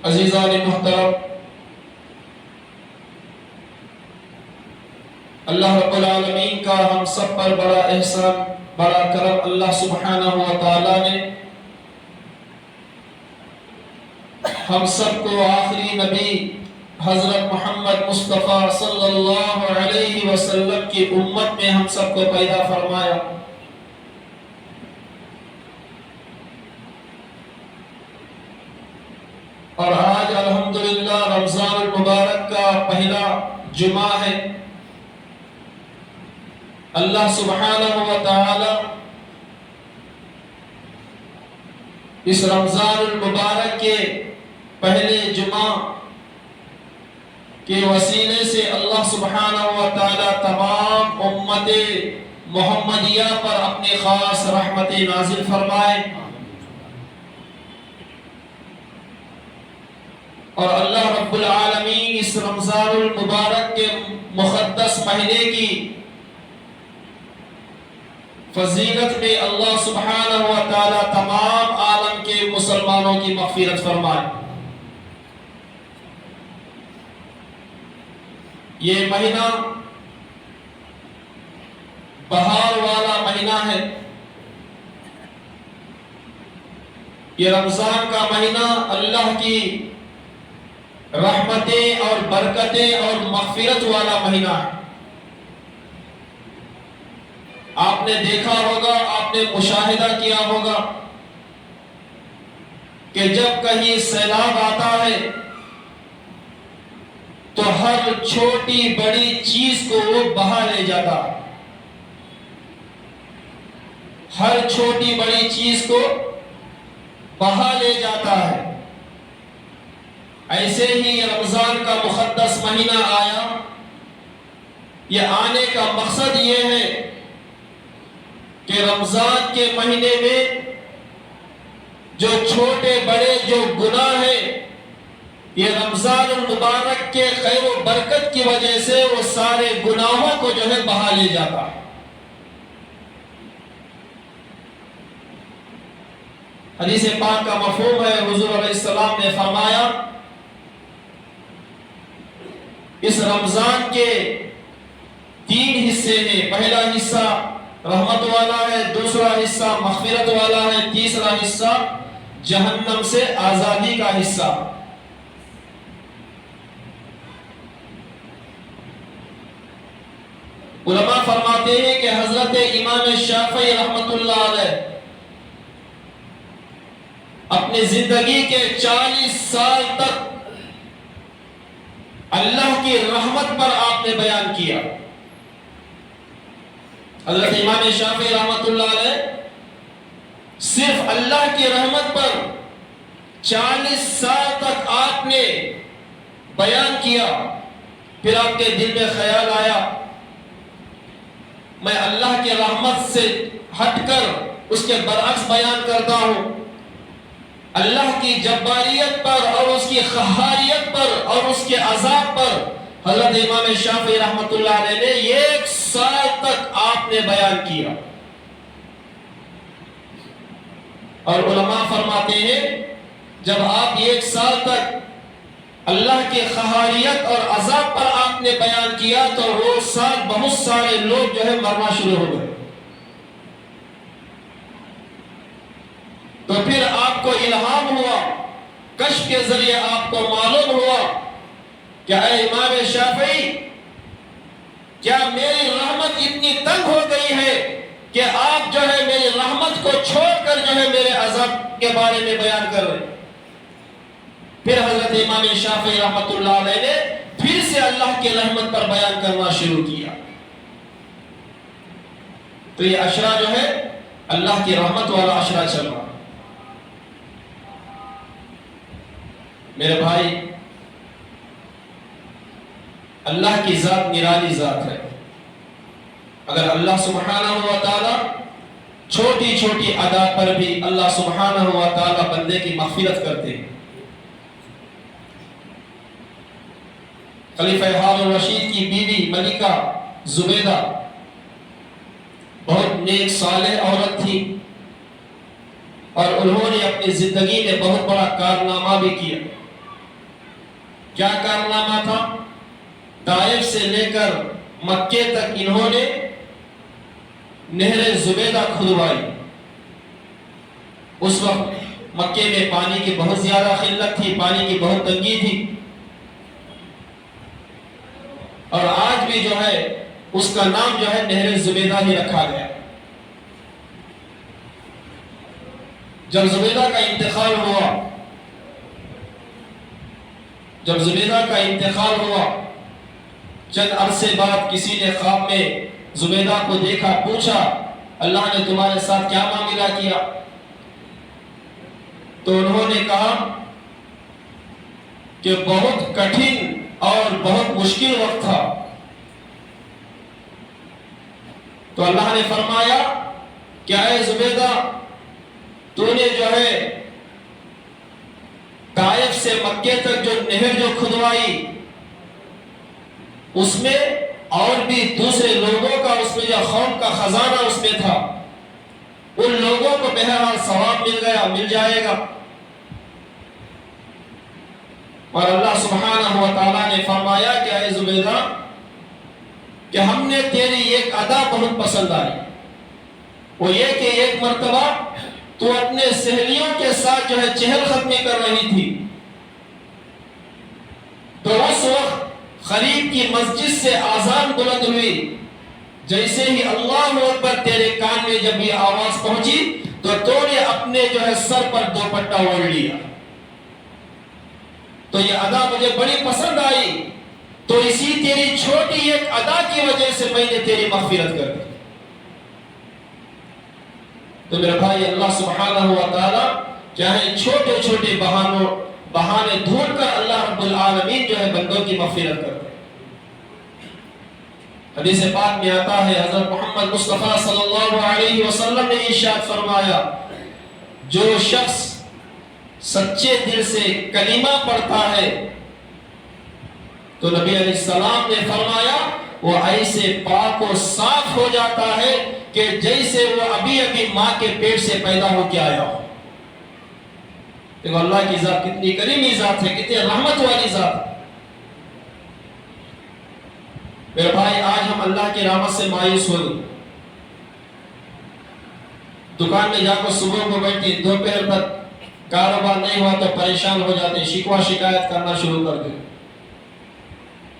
عزیزان محترم، اللہ رب العالمین کا ہم سب پر بڑا احسان، بڑا کرم اللہ سبحانہ و تعالی نے ہم سب کو آخری نبی حضرت محمد مصطفیٰ صلی اللہ علیہ وسلم کی امت میں ہم سب کو پیدا فرمایا۔ اور آج الحمدللہ رمضان المبارک کا پہلا جمعہ ہے۔ اللہ سبحانہ و تعالی اس رمضان المبارک کے پہلے جمعہ کے وسیلے سے اللہ سبحانہ و تعالی تمام امت محمدیہ پر اپنے خاص رحمت نازل فرمائے، اور اللہ رب العالمین اس رمضان المبارک کے مقدس مہینے کی فضیلت میں اللہ سبحانہ و تعالی تمام عالم کے مسلمانوں کی مغفرت فرمائے۔ یہ مہینہ بہار والا مہینہ ہے۔ یہ رمضان کا مہینہ اللہ کی رحمتیں اور برکتیں اور مغفرت والا مہینہ ہے۔ آپ نے دیکھا ہوگا، آپ نے مشاہدہ کیا ہوگا کہ جب کہیں سیلاب آتا ہے تو ہر چھوٹی بڑی چیز کو وہ بہا لے جاتا ہے، ہر چھوٹی بڑی چیز کو بہا لے جاتا ہے۔ ایسے ہی رمضان کا مقدس مہینہ آیا، یہ آنے کا مقصد یہ ہے کہ رمضان کے مہینے میں جو چھوٹے بڑے جو گناہ ہیں، یہ رمضان المبارک کے خیر و برکت کی وجہ سے وہ سارے گناہوں کو جو ہے بہا لے جاتا ہے۔ حدیث پاک کا مفہوم ہے، حضور علیہ السلام نے فرمایا اس رمضان کے 3 حصے ہیں۔ پہلا حصہ رحمت والا ہے، دوسرا حصہ مغفرت والا ہے، تیسرا حصہ جہنم سے آزادی کا حصہ۔ علماء فرماتے ہیں کہ حضرت امام شافعی رحمت اللہ علیہ اپنی زندگی کے 40 سال تک اللہ کی رحمت پر آپ نے بیان کیا۔ حضرت امام شافعی رحمت اللہ علیہ صرف اللہ کی رحمت پر 40 سال تک آپ نے بیان کیا۔ پھر آپ کے دل میں خیال آیا میں اللہ کی رحمت سے ہٹ کر اس کے برعکس بیان کرتا ہوں، اللہ کی جباریت پر اور اس کی قہاریت پر اور اس کے عذاب پر حضرت امام شافعی رحمت اللہ علیہ نے 1 سال تک آپ نے بیان کیا۔ اور علماء فرماتے ہیں جب آپ 1 سال تک اللہ کی قہاریت اور عذاب پر آپ نے بیان کیا تو وہ سال بہت سارے لوگ جو ہے مرنا شروع ہو گئے۔ تو پھر آپ کو الہام ہوا، کشف کے ذریعے آپ کو معلوم ہوا کہ اے امام شافعی، کیا میری رحمت اتنی تنگ ہو گئی ہے کہ آپ جو ہے میری رحمت کو چھوڑ کر جو ہے میرے عذاب کے بارے میں بیان کر رہے ہیں؟ پھر حضرت امام شافعی رحمت اللہ علیہ نے پھر سے اللہ کی رحمت پر بیان کرنا شروع کیا۔ تو یہ عشرہ جو ہے اللہ کی رحمت والا عشرہ چل رہا۔ میرے بھائی، اللہ کی ذات نرالی ذات ہے۔ اگر اللہ سبحانہ و تعالی چھوٹی چھوٹی ادا پر بھی اللہ سبحانہ و تعالی بندے کی مغفرت کرتے ہیں۔ خلیفہ ہارون الرشید کی بیوی ملکہ زبیدہ بہت نیک صالح عورت تھی، اور انہوں نے اپنی زندگی میں بہت بڑا کارنامہ بھی کیا۔ کیا کارنامہ تھا؟ طائف سے لے کر مکے تک انہوں نے نہر زبیدہ کھدوائی۔ اس وقت مکے میں پانی کی بہت زیادہ قلت تھی، پانی کی بہت تنگی تھی، اور آج بھی جو ہے اس کا نام جو ہے نہر زبیدہ ہی رکھا گیا۔ جب زبیدہ کا انتقال ہوا، چند عرصے بعد کسی نے خواب میں زبیدہ کو دیکھا، پوچھا اللہ نے تمہارے ساتھ کیا معاملہ کیا؟ تو انہوں نے کہا کہ بہت کٹھن اور بہت مشکل وقت تھا۔ تو اللہ نے فرمایا کہ اے زبیدہ، تو نے جو ہے طائف سے مکے تک جو نہر جو کھدوائی، اس میں اور بھی دوسرے لوگوں کا اس میں جو خوف کا خزانہ اس میں تھا، ان لوگوں کو بہرحال ثواب مل جائے گا۔ اور اللہ سبحانہ و تعالیٰ نے فرمایا کہ اے زبیدہ، کہ ہم نے تیری ایک ادا بہت پسند آئی، وہ یہ کہ ایک مرتبہ تو اپنے سہیلیوں کے ساتھ جو ہے چہل قدمی کر رہی تھی، تو اس وقت قریب کی مسجد سے آذان بلند ہوئی، جیسے ہی اللہ اکبر تیرے کان میں جب یہ آواز پہنچی تو نے اپنے جو ہے سر پر دوپٹہ اوڑھ لیا۔ تو یہ ادا مجھے بڑی پسند آئی، تو اسی تیری چھوٹی ایک ادا کی وجہ سے میں نے تیری مغفرت کر دی۔ تو میرے بھائی، اللہ سبحانہ و تعالی چاہے چھوٹے چھوٹے بہانے ڈھونڈ کر اللہ رب العالمین جو ہے بندوں کی مغفرت کرتے ہیں۔ حدیث پاک میں آتا ہے، حضرت محمد مصطفیٰ صلی اللہ علیہ وسلم نے ارشاد فرمایا، جو شخص سچے دل سے کلمہ پڑھتا ہے تو نبی علیہ السلام نے فرمایا وہ ایسے پاک و صاف ہو جاتا ہے کہ جیسے وہ ابھی ماں کے پیٹ سے پیدا ہو کے آیا ہو۔ دیکھو اللہ کی ذات کتنی کریمی ذات ہے، کتنی رحمت والی ذات ہے۔ میرے بھائی، آج ہم اللہ کی رحمت سے مایوس ہو گئے، دکان میں جا کر صبح کو بیٹھے، دوپہر تک کاروبار نہیں ہوا تو پریشان ہو جاتے، شکوہ شکایت کرنا شروع کر دیں،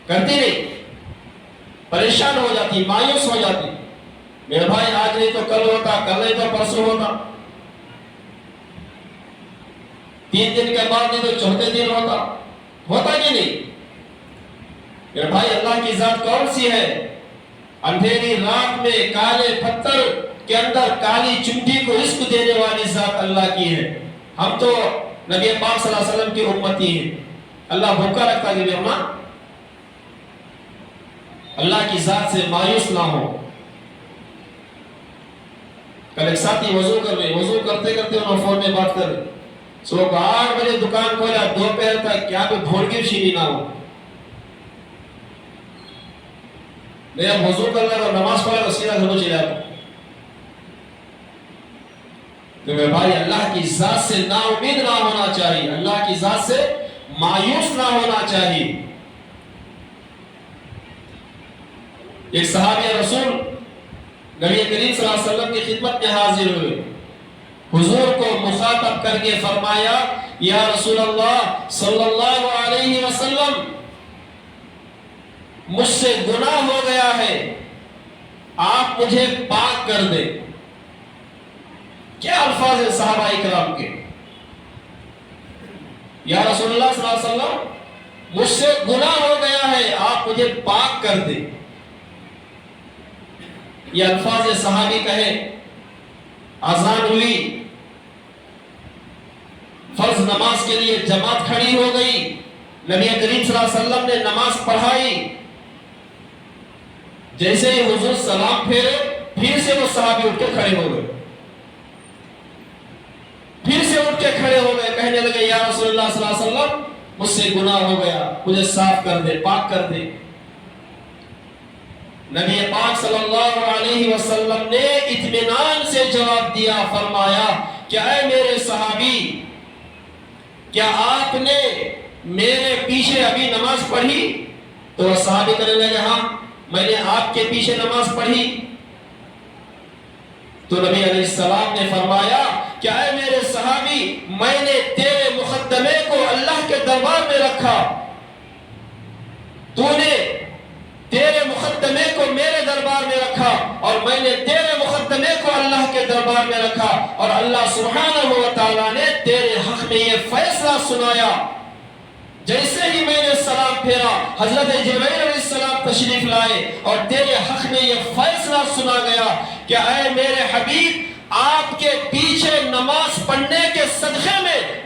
کرتی نہیں، پریشان ہو جاتی، مایوس ہو جاتی۔ میرے بھائی، آج نہیں تو کل ہوتا، کل نہیں تو پرسوں ہوتا، 3 دن کے بعد نہیں تو چوتھے دن ہوتا کہ نہیں؟ میرے بھائی، اللہ کی ذات کون سی ہے؟ اندھیری رات میں کالے پتھر کے اندر کالی چمٹی کو رزق دینے والی ذات اللہ کی ہے۔ ہم تو نبی پاک صلی اللہ علیہ وسلم کی امتی ہیں، اللہ بھوکا رکھتا کہ بیمار۔ اللہ کی ذات سے مایوس نہ ہو۔ کل ایک ساتھی وضو کر رہے، وضو کرتے کرتے انہوں فون میں بات کر رہے، صبح 8 بجے دکان کھولا، دوپہر تک کیا کوئی بھوڑ شینی نہ ہو۔ میں اب وضو کر رہا اور نماز پڑھا تو سیدھا گھر کو چلا جاتا۔ تو میرے بھائی، اللہ کی ذات سے نا امید نہ ہونا چاہیے، اللہ کی ذات سے مایوس نہ ہونا چاہیے۔ ایک صحابی رسول نبی کریم صلی اللہ علیہ وسلم کی خدمت میں حاضر ہوئے، حضور کو مخاطب کر کے فرمایا، یا رسول اللہ صلی اللہ علیہ وسلم، مجھ سے گناہ ہو گیا ہے، آپ مجھے پاک کر دیں۔ کیا الفاظ ہیں صحابہ کرام کے، یا رسول اللہ صلی اللہ علیہ وسلم، مجھ سے گناہ ہو گیا ہے، آپ مجھے پاک کر دیں۔ یہ الفاظ صحابی کہے، اذان ہوئی، فرض نماز کے لیے جماعت کھڑی ہو گئی، نبی کریم صلی اللہ علیہ وسلم نے نماز پڑھائی، جیسے ہی حضور سلام پھیرے، پھر سے وہ صحابی اٹھ کے کھڑے ہو گئے، پھر سے اٹھ کے کھڑے ہو گئے، کہنے لگے، یا رسول اللہ صلی اللہ علیہ وسلم، مجھ سے گناہ ہو گیا، مجھے صاف کر دے، پاک کر دے۔ نبی پاک صلی اللہ علیہ وسلم نے اطمینان سے جواب دیا، فرمایا کہ اے میرے صحابی، کیا آپ نے میرے پیچھے ابھی نماز پڑھی؟ تو وہ صحابی کرنے لگے ہاں میں نے آپ کے پیچھے نماز پڑھی۔ تو نبی علیہ السلام نے فرمایا کہ اے میرے صحابی، میں نے تیرے مقدمے کو اللہ کے دربار میں رکھا، تو نے تیرے مقدمے کو میرے دربار میں رکھا، اور میں نے تیرے مقدمے کو اللہ کے دربار میں رکھا، اور اللہ سبحانہ و تعالیٰ نے تیرے حق میں یہ فیصلہ سنایا۔ جیسے ہی میں نے سلام پھیرا، حضرت جبرائیل علیہ السلام تشریف لائے اور تیرے حق میں یہ فیصلہ سنا گیا کہ اے میرے حبیب، آپ کے پیچھے نماز پڑھنے کے صدقے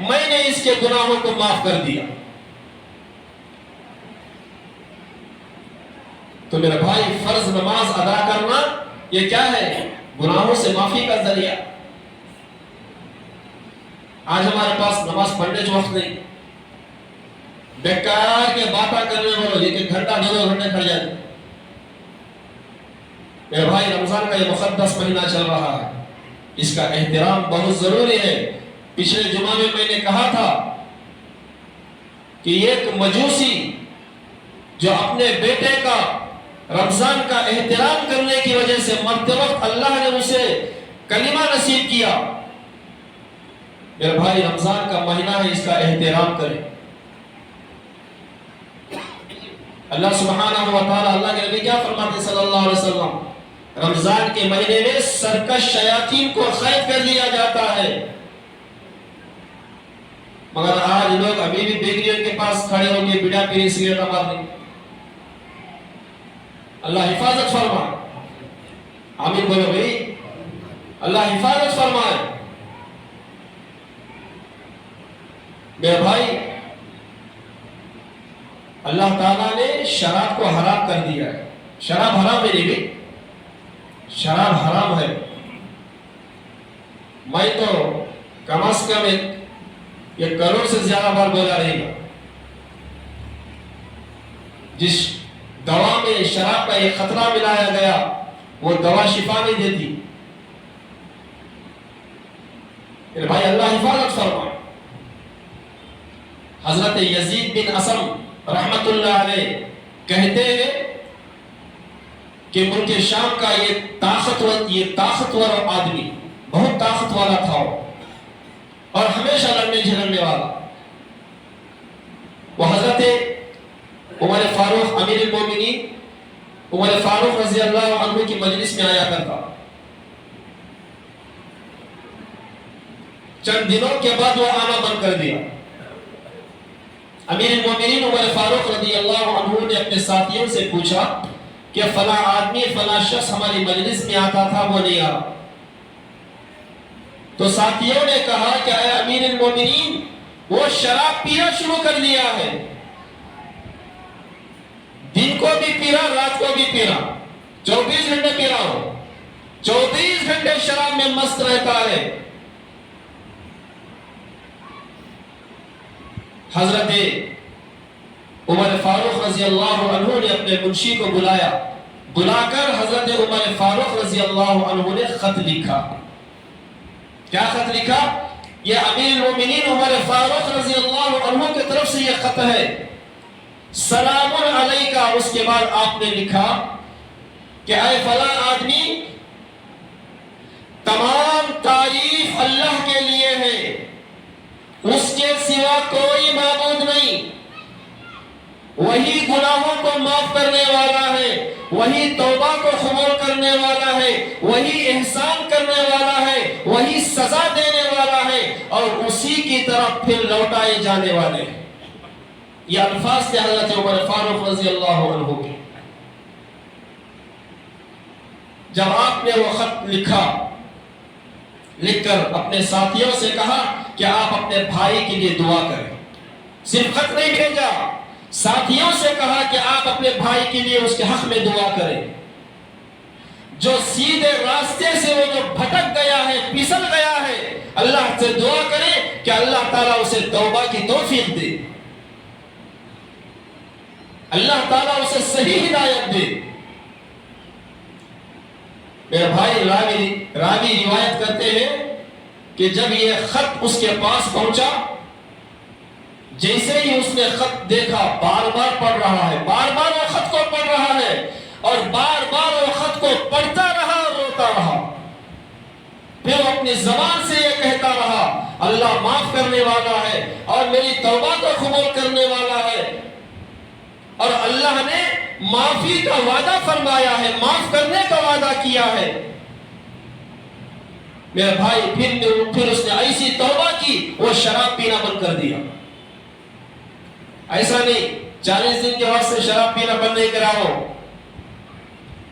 میں نے اس کے گناہوں کو معاف کر دیا۔ تو میرے بھائی، فرض نماز ادا کرنا یہ کیا ہے؟ گناہوں سے معافی کا ذریعہ۔ آج ہمارے پاس نماز پڑھنے جو وقت نہیں، بیکار کے باتیں کرنے والوں ایک گھنٹہ 2 گھنٹے کھڑ جاتے۔ میرے بھائی، رمضان کا یہ مقدس مہینہ چل رہا ہے، اس کا احترام بہت ضروری ہے۔ پچھلے جمعہ میں نے کہا تھا کہ ایک مجوسی جو اپنے بیٹے کا رمضان کا احترام کرنے کی وجہ سے مرتے وقت اللہ نے اسے کلمہ نصیب کیا۔ میرے بھائی، رمضان کا مہینہ ہے، اس کا احترام کریں۔ اللہ سبحانہ و تعالیٰ، اللہ کے نبی کیا فرماتے ہیں صلی اللہ علیہ وسلم؟ رمضان کے مہینے میں سرکش شیاطین کو قید کر لیا جاتا ہے۔ مگر آج لوگ ابھی بھی بیکریوں کے پاس کھڑے ہو کے بیڑا پیری سگریٹ مار دیں۔ اللہ حفاظت فرمائے، آمین بولو بھائی، اللہ حفاظت فرمائے۔ میرے بھائی، اللہ تعالیٰ نے شراب کو حرام کر دیا ہے۔ شراب حرام ہے نہیں، شراب حرام ہے۔ میں تو کم از کم 1 کروڑ سے زیادہ بار بولا رہے گا۔ جس دوا میں شراب کا ایک خطرہ ملایا گیا، وہ دوا شفا نہیں دیتی۔ میرے بھائی، اللہ حفاظت فرمائے۔ حضرت یزید بن اسم رحمت اللہ علیہ کہتے ہیں کہ ملک شام کا یہ طاقتور آدمی، بہت طاقت والا تھا اور ہمیشہ لڑنے جھگڑنے والا، وہ حضرت عمر فاروق امیر المومنین عمر فاروق رضی اللہ عنہ کی مجلس میں آیا کرتا۔ چند دنوں کے بعد وہ آنا بند کر دیا۔ امیر المومنین عمر فاروق رضی اللہ عنہ نے اپنے ساتھیوں سے پوچھا کہ فلاں آدمی، فلاں شخص ہماری مجلس میں آتا تھا، وہ نہیں آ رہا۔ تو ساتھیوں نے کہا کہ اے امیر المومنین، وہ شراب پینا شروع کر دیا ہے، دن کو بھی پی رہا، رات کو بھی پی رہا، 24 گھنٹے پی رہا ہو، 24 گھنٹے شراب میں مست رہتا ہے۔ حضرت عمر فاروق رضی اللہ عنہ نے اپنے منشی کو بلایا، بلا کر حضرت عمر فاروق رضی اللہ عنہ نے خط لکھا۔ کیا خط لکھا؟ یہ امیر المومنین عمر فاروق رضی اللہ عنہ کی طرف سے یہ خط ہے، سلام علیکہ۔ اس کے بعد آپ نے لکھا کہ اے فلاں آدمی، تمام تعریف اللہ کے لیے ہے، اس کے سوا کوئی معبود نہیں، وہی گناہوں کو معاف کرنے والا ہے، وہی توبہ کو قبول کرنے والا ہے، وہی احسان کرنے والا ہے، وہی سزا دینے والا ہے، اور اسی کی طرف پھر لوٹائے جانے والے ہیں۔ یہ الفاظ تھے حضرت عمر فاروق رضی اللہ عنہ کے۔ جب آپ نے وہ خط لکھا، لکھ کر اپنے ساتھیوں سے کہا کہ آپ اپنے بھائی کے لیے دعا کریں، صرف خط نہیں بھیجا، ساتھیوں سے کہا کہ آپ اپنے بھائی کے لیے اس کے حق میں دعا کریں، جو سیدھے راستے سے وہ جو بھٹک گیا ہے، پھسل گیا ہے، اللہ سے دعا کریں کہ اللہ تعالیٰ اسے توبہ کی توفیق دے، اللہ تعالیٰ اسے صحیح ہدایت دے۔ میرے بھائی، راوی روایت کرتے ہیں کہ جب یہ خط اس کے پاس پہنچا، جیسے ہی اس نے خط دیکھا بار بار پڑھ رہا ہے، بار بار وہ خط کو پڑھ رہا ہے اور بار بار وہ خط کو پڑھتا رہا اور روتا رہا. پھر وہ اپنی زبان سے یہ کہتا رہا اللہ معاف کرنے والا ہے اور میری توبہ کو قبول کرنے والا ہے، اور اللہ نے معافی کا وعدہ فرمایا ہے، معاف کرنے کا وعدہ کیا ہے. میرے بھائی پھر اس نے ایسی توبہ کی وہ شراب پینا بند کر دیا. ایسا نہیں 40 دن کے واسطے شراب پینا بند نہیں کرا ہو،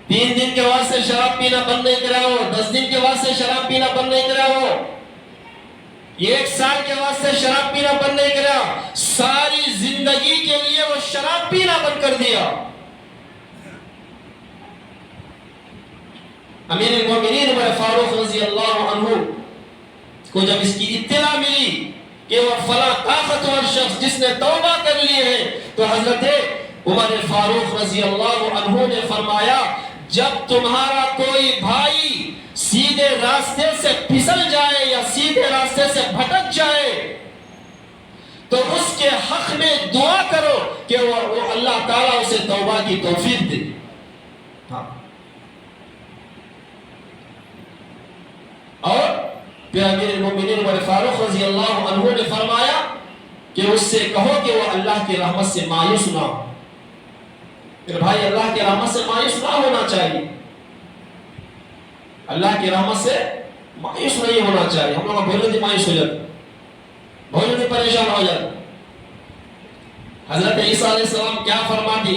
3 دن کے واسطے شراب پینا بند نہیں کرا ہو، 10 دن کے واسطے شراب پینا بند نہیں کرا ہو، 1 سال کے واسطے شراب پینا بند نہیں کرا، ساری زندگی کے لیے وہ شراب پینا بند کر دیا. امیر المومنین عمر فاروق رضی اللہ عنہ کو جب اس کی اطلاع ملی کہ وہ فلاں طاقتور شخص جس نے توبہ کر لی ہے، تو حضرت عمر فاروق رضی اللہ عنہ نے فرمایا جب تمہارا کوئی بھائی سیدھے راستے سے پھسل جائے یا سیدھے راستے سے بھٹک جائے تو اس کے حق میں دعا کرو کہ وہ اللہ تعالیٰ اسے توبہ کی توفیق دے. اور پھر امیر المومنین عمر فاروق رضی اللہ عنہ نے فرمایا کہ اس سے کہو کہ وہ اللہ کی رحمت سے مایوس نہ ہو. پھر بھائی اللہ کی رحمت سے مایوس نہ ہونا چاہیے، اللہ کی رحمت سے مایوس نہیں ہونا چاہیے. ہم لوگ بہت جلدی مایوس ہو جاتے، بہت جلدی پریشان ہو جاتے. حضرت عیسیٰ علیہ السلام کیا فرماتی،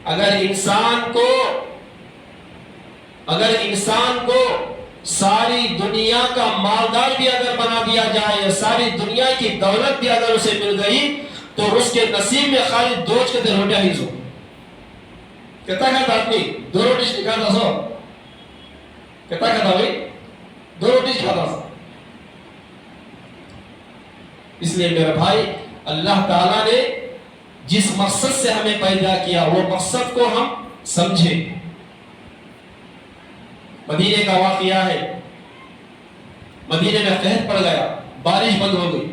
اگر انسان کو ساری دنیا کا مالدار بھی اگر بنا دیا جائے یا ساری دنیا کی دولت بھی اگر اسے مل گئی تو اس کے نصیب میں خالی 2 کتے روٹیاں ہی سو. کہتا آدمی 2 روٹی کھاتا سو، کہتا بھائی 2 روٹی کھاتا سو. اس لیے میرے بھائی اللہ تعالیٰ نے جس مقصد سے ہمیں پیدا کیا وہ مقصد کو ہم سمجھیں. مدینے کا واقعہ ہے، مدینے میں قحط پڑ گیا، بارش بند ہو گئی.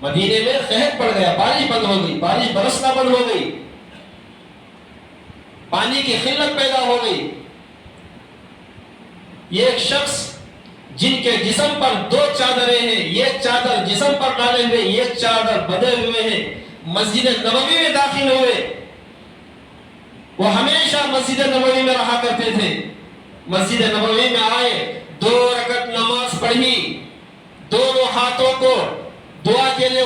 مدینے میں قحط پڑ گیا، بارش بند ہو گئی، بارش برسنا بند ہو گئی، پانی کی قلت پیدا ہو گئی. یہ ایک شخص جن کے جسم پر 2 چادریں ہیں، ایک چادر جسم پر ڈالے ہوئے، ایک چادر بدے ہوئے ہیں، مسجد نبوی میں داخل ہوئے. وہ ہمیشہ مسجد نبوی میں رہا کرتے تھے. مسجد نبوی میں آئے، 2 رکعت نماز پڑھی، دونوں ہاتھوں کو دعا کے لیے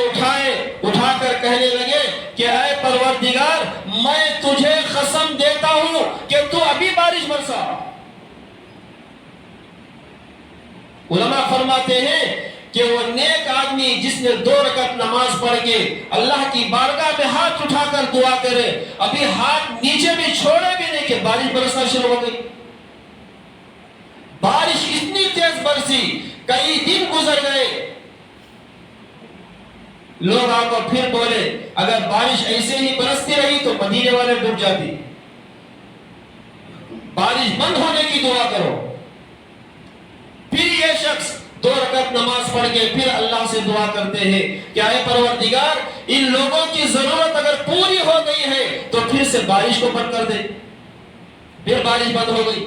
اٹھا کر کہنے لگے کہ اے پروردگار میں تجھے قسم دیتا ہوں کہ تو ابھی بارش برسا. علماء فرماتے ہیں کہ وہ نیک آدمی جس نے 2 رکعت نماز پڑھ کے اللہ کی بارگاہ میں ہاتھ اٹھا کر دعا کرے، ابھی ہاتھ نیچے بھی چھوڑے بھی نہیں کہ بارش برسنا شروع ہو گئی. بارش اتنی تیز برسی، کئی دن گزر گئے. لوگ آپ کو پھر بولے اگر بارش ایسے ہی برستی رہی تو مدینے والے ڈوب جاتی، بارش بند ہونے کی دعا کرو. پھر یہ شخص 2 رکعت نماز پڑھ کے پھر اللہ سے دعا کرتے ہیں کہ اے پروردگار ان لوگوں کی ضرورت اگر پوری ہو گئی ہے تو پھر سے بارش کو بند کر دے. پھر بارش بند ہو گئی.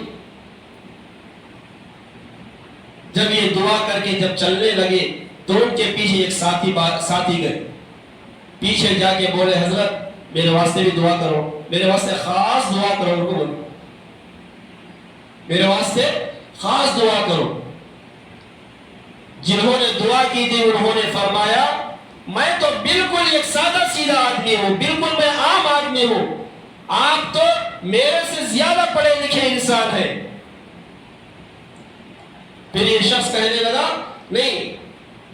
جب یہ دعا کر کے جب چلنے لگے تو ان کے پیچھے ایک ساتھی گئے، پیچھے جا کے بولے حضرت میرے واسطے بھی دعا کرو، میرے واسطے خاص دعا کرو. ان کو بولو میرے واسطے خاص دعا کرو. جنہوں نے دعا کی تھی انہوں نے فرمایا میں تو بالکل ایک سادہ سیدھا آدمی ہوں، بالکل میں عام آدمی ہوں، آپ تو میرے سے زیادہ پڑھے لکھے انسان ہیں. پھر یہ شخص کہنے لگا نہیں،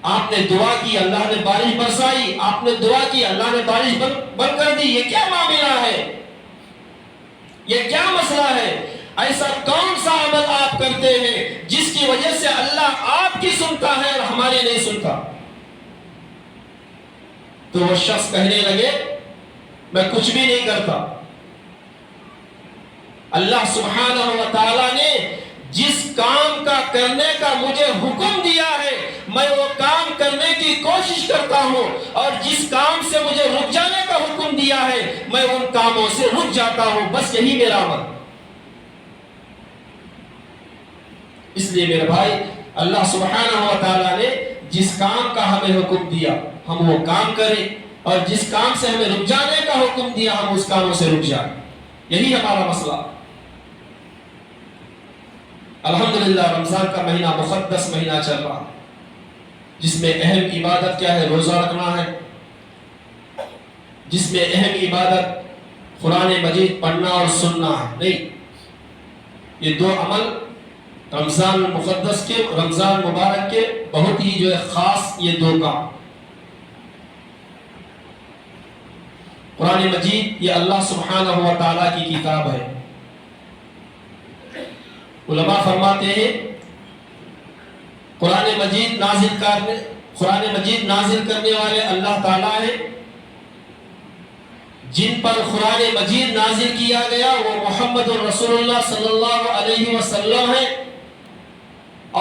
آپ نے دعا کی اللہ نے بارش برسائی، آپ نے دعا کی اللہ نے بارش بند کر دی، یہ کیا معاملہ ہے، یہ کیا مسئلہ ہے؟ ایسا کون سا عمل آپ کرتے ہیں جس کی وجہ سے اللہ آپ کی سنتا ہے اور ہماری نہیں سنتا؟ تو وہ شخص کہنے لگے میں کچھ بھی نہیں کرتا، اللہ سبحانہ و تعالی نے جس کام کا کرنے کا مجھے حکم دیا ہے میں وہ کام کرنے کی کوشش کرتا ہوں اور جس کام سے مجھے رک جانے کا حکم دیا ہے میں ان کاموں سے رک جاتا ہوں، بس یہی میرا عمل۔ اس لیے میرے بھائی، اللہ سبحانہ و تعالیٰ نے جس کام کا ہمیں حکم دیا ہم وہ کام کریں، اور جس کام سے ہمیں رک جانے کا حکم دیا ہم اس کاموں سے رک جائیں، یہی ہمارا مسئلہ۔ الحمدللہ رمضان کا مہینہ مقدس مہینہ چل رہا، جس میں اہم عبادت کیا ہے؟ روزہ رکھنا ہے، جس میں اہم عبادت قرآن مجید پڑھنا اور سننا ہے۔ نہیں، یہ دو عمل رمضان مقدس کے، رمضان مبارک کے بہت ہی جو ہے خاص یہ دو کام۔ قرآن مجید یہ اللہ سبحانہ و تعالیٰ کی کتاب ہے۔ علماء فرماتے ہیں قرآن مجید نازل کرنے والے اللہ تعالیٰ ہیں، جن پر قرآن مجید نازل کیا گیا وہ محمد رسول اللہ صلی اللہ علیہ وسلم ہیں،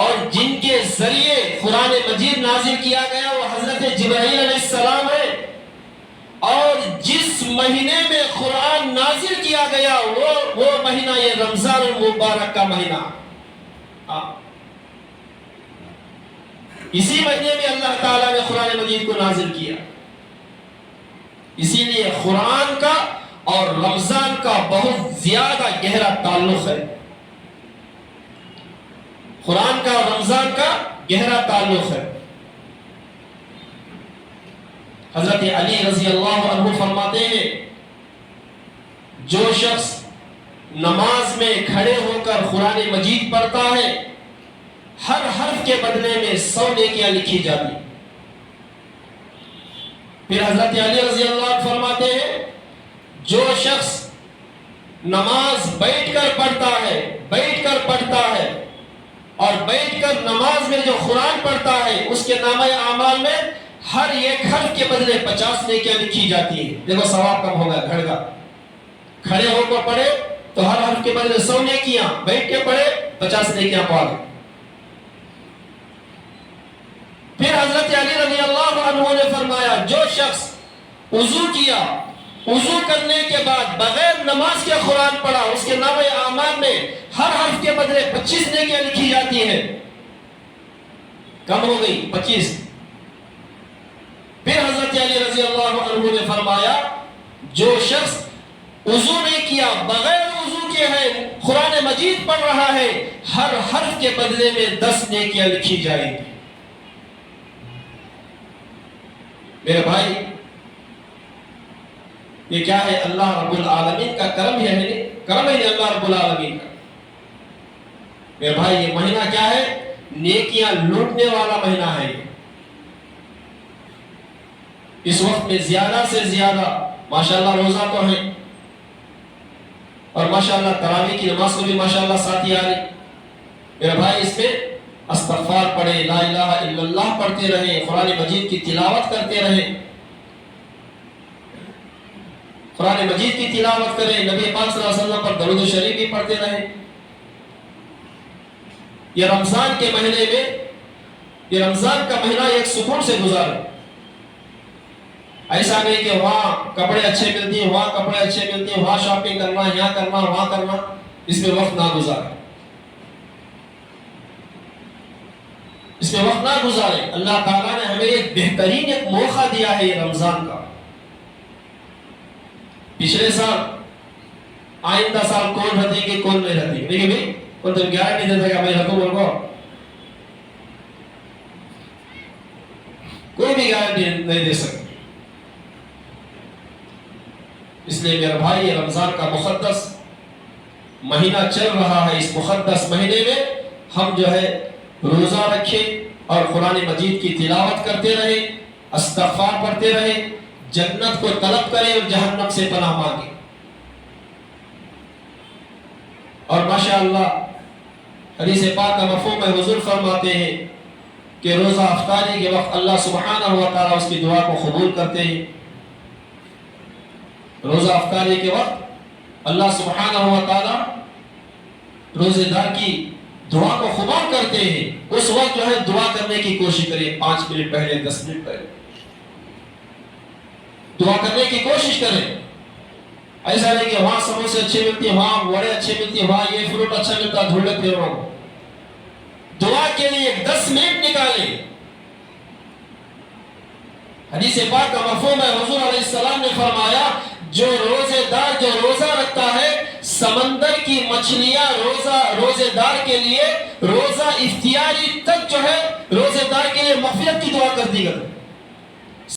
اور جن کے ذریعے قرآن مجید نازل کیا گیا وہ حضرت جبرائیل علیہ السلام ہے، اور جس مہینے میں قرآن نازل کیا گیا وہ مہینہ یہ رمضان المبارک کا مہینہ۔ اسی مہینے میں اللہ تعالیٰ نے قرآن مجید کو نازل کیا، اسی لیے قرآن کا اور رمضان کا بہت زیادہ گہرا تعلق ہے۔ قرآن کا اور رمضان کا گہرا تعلق ہے۔ حضرت علی رضی اللہ عنہ فرماتے ہیں جو شخص نماز میں کھڑے ہو کر قرآن مجید پڑھتا ہے ہر حرف کے بدلے میں 100 نیکیاں لکھی جاتی۔ پھر حضرت علی رضی اللہ عنہ فرماتے ہیں جو شخص نماز بیٹھ کر پڑھتا ہے اور بیٹھ کر نماز میں جو قرآن پڑھتا ہے اس کے نامہ اعمال میں ہر ایک حرف کے بدلے 50 نیکیاں لکھی جاتی ہیں۔ دیکھو ثواب کم ہوگا گھر کا، کھڑے ہو کر پڑھے تو ہر حرف کے بدلے 100 نیکیاں، بیٹھ کے پڑھے 50 نیکیاں پا گئے۔ پھر حضرت علی رضی اللہ عنہ نے فرمایا جو شخص وضو کیا، وضو کرنے کے بعد بغیر نماز کے قرآن پڑھا اس کے نامہ اعمال میں ہر حرف کے بدلے 25 نیکیاں لکھی جاتی ہیں، کم ہو گئی 25۔ پھر حضرت علی رضی اللہ عنہ نے فرمایا جو شخص وضو نہیں کیا بغیر وضو کے ہے قرآن مجید پڑھ رہا ہے ہر حرف کے بدلے میں 10 نیکیاں لکھی جائیں گی۔ میرے بھائی یہ کیا ہے؟ اللہ رب العالمین کا کرم ہے، کرم ہے اللہ رب العالمین کا۔ میرے بھائی یہ مہینہ کیا ہے؟ نیکیاں لوٹنے والا مہینہ ہے۔ اس وقت میں زیادہ سے زیادہ ماشاءاللہ روزہ تو ہے، اور ماشاءاللہ تراویح کی نماز کو بھی ماشاءاللہ ساتھی آ رہی۔ میرے بھائی اس میں استغفار پڑھے، لا الہ الا اللہ پڑھتے رہیں، قرآن مجید کی تلاوت کرتے رہیں، قرآن مجید کی تلاوت کریں، نبی پاک صلی اللہ علیہ وسلم پر درود شریف بھی پڑھتے رہیں۔ یہ رمضان کے مہینے میں، یہ رمضان کا مہینہ ایک سکون سے گزارے۔ ایسا نہیں کہ وہاں کپڑے اچھے ملتے ہیں، وہاں کپڑے اچھے ملتے ہیں، وہاں شاپنگ کرنا، یہاں کرنا، وہاں کرنا، اس میں وقت نہ گزارے، اس میں وقت نہ گزارے۔ اللہ تعالیٰ نے ہمیں ایک بہترین ایک موقع دیا ہے یہ رمضان کا۔ پچھلے سال آئندہ سال کون رہتے گے کون نہیں رہتے، دیکھیں بھائی کون تم گارنٹی نہیں دیتا کہ میں رکھوں بول کو، کوئی بھی گارنٹی نہیں دے سکتا۔ اس لیے میرے بھائی یہ رمضان کا مقدس مہینہ چل رہا ہے، اس مقدس مہینے میں ہم جو ہے روزہ رکھیں اور قرآن مجید کی تلاوت کرتے رہیں، استغفار پڑھتے رہیں، جنت کو طلب کریں اور جہنم سے پناہ مانگیں۔ اور ماشاءاللہ حدیث پاک کا مفہوم ہے، حضور فرماتے ہیں کہ روزہ افطاری کے وقت اللہ سبحانہ و تعالیٰ اس کی دعا کو قبول کرتے ہیں۔ روزہ افطاری کے وقت اللہ سبحانہ و تعالیٰ روزے دار کی دعا کو قبول کرتے ہیں۔ اس وقت جو ہے دعا کرنے کی کوشش کریں، 5 منٹ پہلے، 10 منٹ پہلے، دعا کرنے کی کوشش کریں. ایسا نہیں کہ وہاں سموسے اچھے ملتی ہیں، وہاں وڑے اچھے ملتی ہیں، وہاں یہ فروٹ اچھا ملتا ہے، دھوڑے پھر رہا ہوں. دعا کے لیے 10 منٹ نکالیں. حدیث پاک کا مفہوم ہے، حضور علیہ السلام نے فرمایا جو روزے دار جو روزہ رکھتا ہے، سمندر کی مچھلیاں روزے دار کے لیے روزہ افطاری تک جو ہے روزے دار کے لیے مغفرت کی دعا کرتی ہے.